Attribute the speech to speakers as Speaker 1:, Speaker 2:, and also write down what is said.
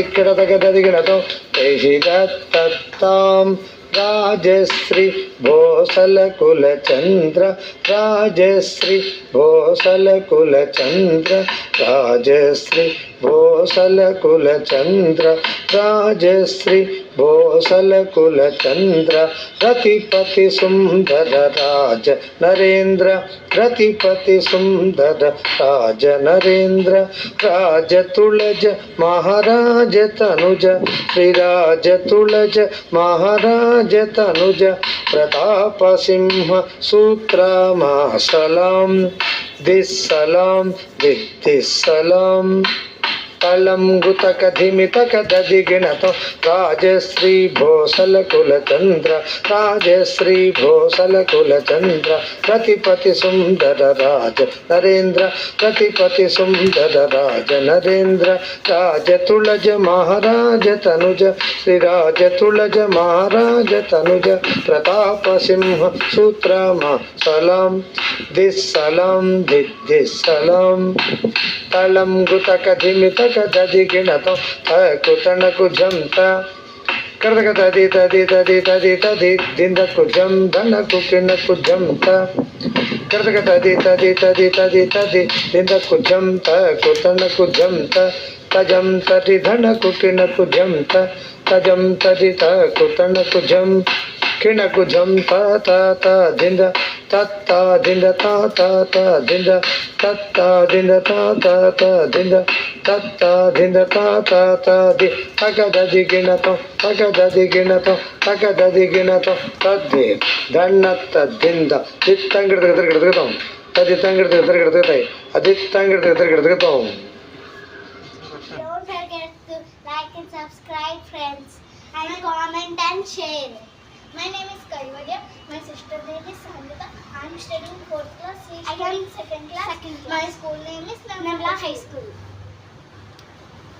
Speaker 1: ఇక్కడ తగదదిగినతో తత్తాం రాజశ్రీ భోసల కుల చంద్ర రాజశ్రీ భోసల కుల చంద్ర రాజశ్రీ భోసల కుల చంద్ర రాజశ్రీ భోసల కుల చంద్ర రతిపతి సుందర రాజ నరేంద్ర రతిపతి సుందర రాజ నరేంద్ర రాజ తుళజ మహారాజ తనుజ శ్రీరాజ తుళజ మహారాజ తనుజ ప్రతాప సింహ సూత్రమాసలాం దిస్సలాం దిస్సలాం తలం గుతక ధిమితక దదిగిణతో రాజశ్రీ భోసల కుల చంద్ర రాజశ్రీ భోసల కుల చంద్ర రతిపతి సుందర రాజ నరేంద్ర రతిపతి సుందర రాజ నరేంద్ర రాజ తుళజ మహారాజ తనుజ శ్రీరాజ తుళజ మహారాజ తనుజ ప్రతాప సింహ సూత్రమా సలాం దిస్సలాం దిస్సలాం తలం గుతక ధిమితక దదిగిణతో కుతనకు జంత కర్దక తది తది తది తది తది దిందకు జం ధనకు కిణకు జంత కర్దక తది తది తది తది తది దిందకు జంత కుతనకు జంత తజం తది ధనకు కిణకు జంత తజం తది త కుతనకు జం కిణకు జం త దింద తత్త దింద త దింద తత్త దింద త దింద తత్త దింద త ది తగదదిగిణతో తగదదిగిణతో తద్ది ధన్నత్త దింద దిత్తంగిడతాం తదిత్తంగిడతాయి అదిత్తంగిడతాం.
Speaker 2: Don't forget to like and subscribe, friends, and comment and share. My name is Kaivalya. My sister name is Sangita. I am studying 4th class. She is studying 2nd class. My school name is Namla High School.